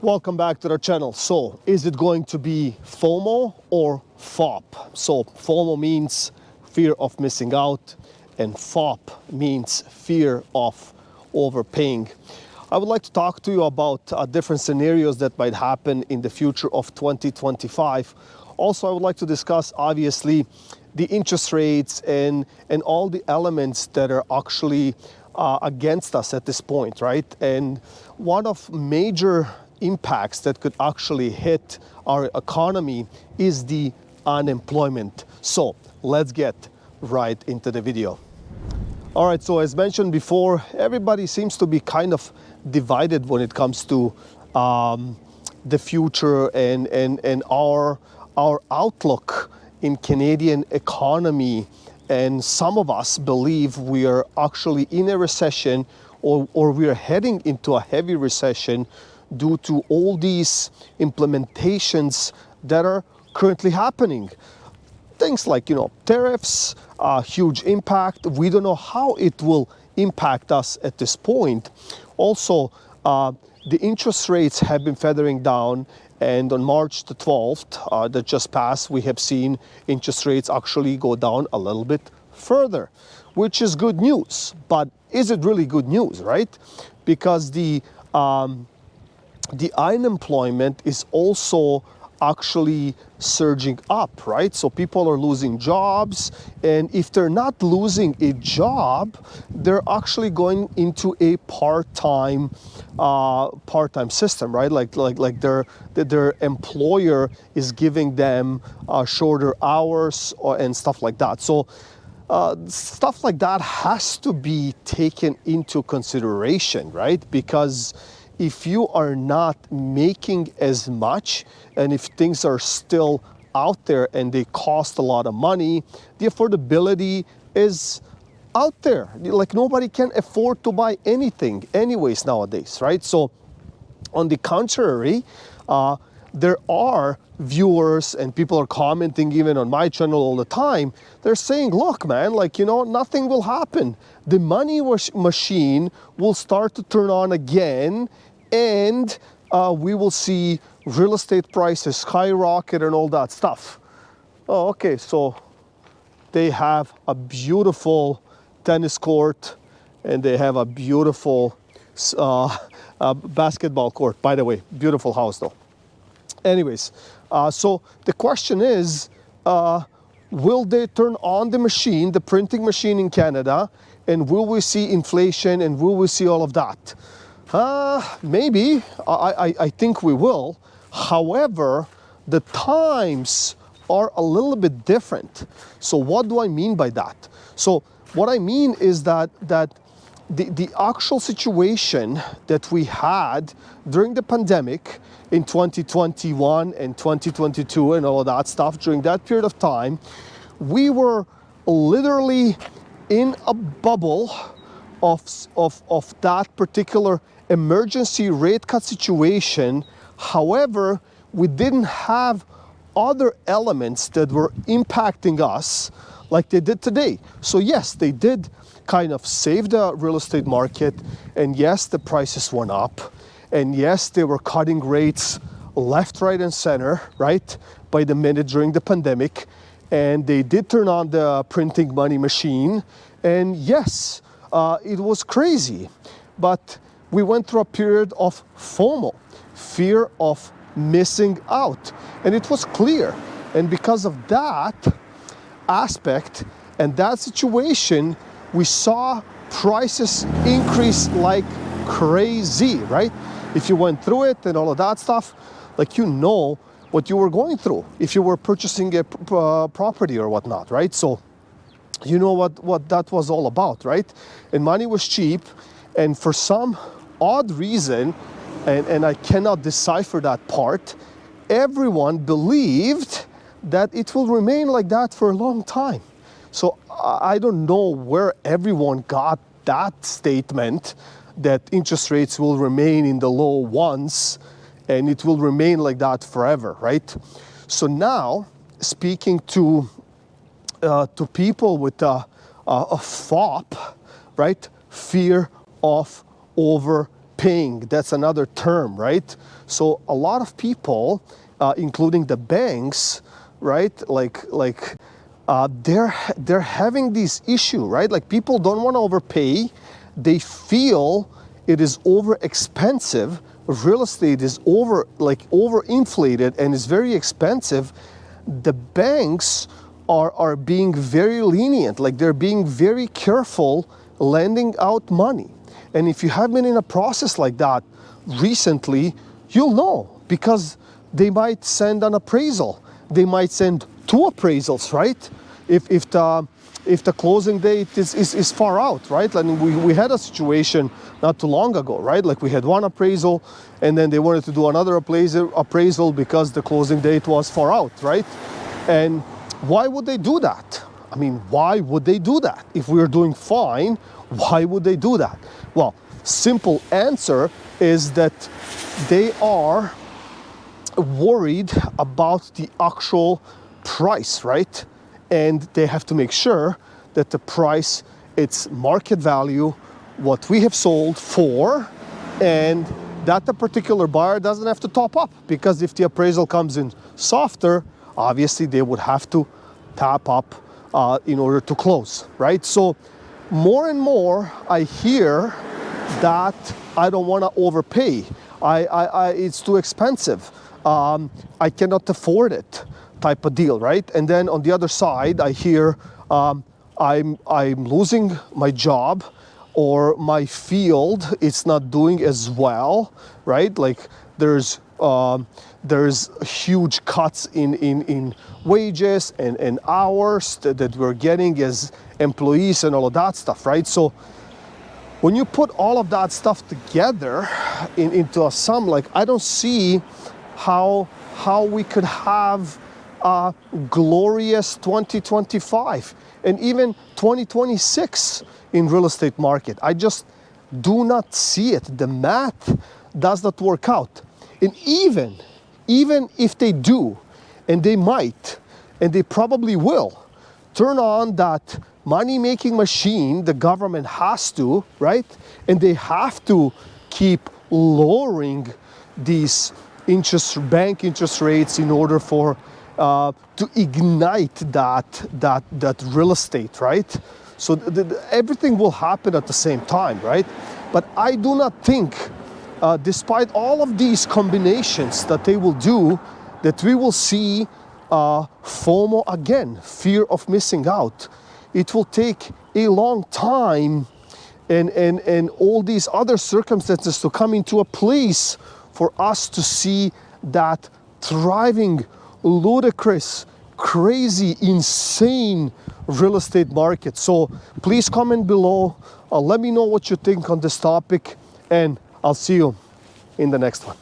Welcome back to the channel. So, is it going to be FOMO or FOP? So, FOMO means fear of missing out, and FOP means fear of overpaying. I would like to talk to you about different scenarios that might happen in the future of 2025. Also, I would like to discuss, obviously, the interest rates and all the elements that are actually against us at this point, right? And one of major impacts that could actually hit our economy is the unemployment. So let's get right into the video. All right, so as mentioned before, everybody seems to be kind of divided when it comes to the future and our outlook in Canadian economy. And some of us believe we are actually in a recession or we are heading into a heavy recession due to all these implementations that are currently happening. Things like, tariffs, huge impact. We don't know how it will impact us at this point. Also, the interest rates have been feathering down, and on March the 12th that just passed, we have seen interest rates actually go down a little bit further, which is good news. But is it really good news, right? Because the unemployment is also actually surging up, right? So people are losing jobs, and if they're not losing a job, they're actually going into a part-time system, right? Like their employer is giving them shorter hours and stuff like that. So stuff like that has to be taken into consideration, right? Because if you are not making as much, and if things are still out there and they cost a lot of money, the affordability is out there. Like, nobody can afford to buy anything anyways nowadays, right? So on the contrary, there are viewers and people are commenting even on my channel all the time. They're saying, look, man, nothing will happen. The money machine will start to turn on again, and we will see real estate prices skyrocket and all that stuff. Oh, okay, so they have a beautiful tennis court and they have a beautiful basketball court. By the way, beautiful house though. Anyways, so the question is, will they turn on the machine, the printing machine in Canada, and will we see inflation and will we see all of that? Maybe. I think we will. However, the times are a little bit different. So what do I mean by that? So what I mean is that the actual situation that we had during the pandemic in 2021 and 2022 and all of that stuff, during that period of time, we were literally in a bubble of that particular emergency rate cut situation. However, we didn't have other elements that were impacting us like they did today. So yes, they did kind of save the real estate market, and yes, the prices went up, and yes, they were cutting rates left, right, and center, right, by the minute during the pandemic, and they did turn on the printing money machine, and yes, it was crazy, but we went through a period of FOMO, fear of missing out, and it was clear. And because of that aspect and that situation, we saw prices increase like crazy, right? If you went through it and all of that stuff, what you were going through if you were purchasing a property or whatnot, right? So you know what that was all about, right? And money was cheap, and for some odd reason, and I cannot decipher that part, everyone believed that it will remain like that for a long time. So I don't know where everyone got that statement that interest rates will remain in the low ones and it will remain like that forever, right? So now, speaking to people with a FOP, right, fear of overpaying. overpaying. That's another term, right? So a lot of people, including the banks, right? They're having this issue, right? Like people don't want to overpay. They feel it is over expensive. Real estate is overinflated and is very expensive. The banks are being very lenient, like they're being very careful lending out money. And if you have been in a process like that recently, you'll know, because they might send an appraisal. They might send 2 appraisals, right? If the closing date is far out, right? And we had a situation not too long ago, right? Like we had one appraisal and then they wanted to do another appraisal because the closing date was far out, right? And why would they do that? I mean, why would they do that? If we're doing fine, why would they do that? Well, simple answer is that they are worried about the actual price, right? And they have to make sure that the price, it's market value, what we have sold for, and that the particular buyer doesn't have to top up, because if the appraisal comes in softer, obviously they would have to top up in order to close, right? So more and more I hear that I don't want to overpay. It's too expensive. I cannot afford it, type of deal, right? And then on the other side, I hear I'm losing my job, or my field it's not doing as well, right? Like there's huge cuts in wages and hours that we're getting as employees and all of that stuff, right? So when you put all of that stuff together into a sum, like I don't see how we could have a glorious 2025 and even 2026 in real estate market. I just do not see it. The math does not work out. And even if they do, and they might, and they probably will, turn on that money-making machine, the government has to, right? And they have to keep lowering these bank interest rates in order for to ignite that real estate, right? So everything will happen at the same time, right? But I do not think, despite all of these combinations that they will do, that we will see FOMO again, fear of missing out. It will take a long time and all these other circumstances to come into a place for us to see that thriving, ludicrous, crazy, insane real estate market. So please comment below. Let me know what you think on this topic, and I'll see you in the next one.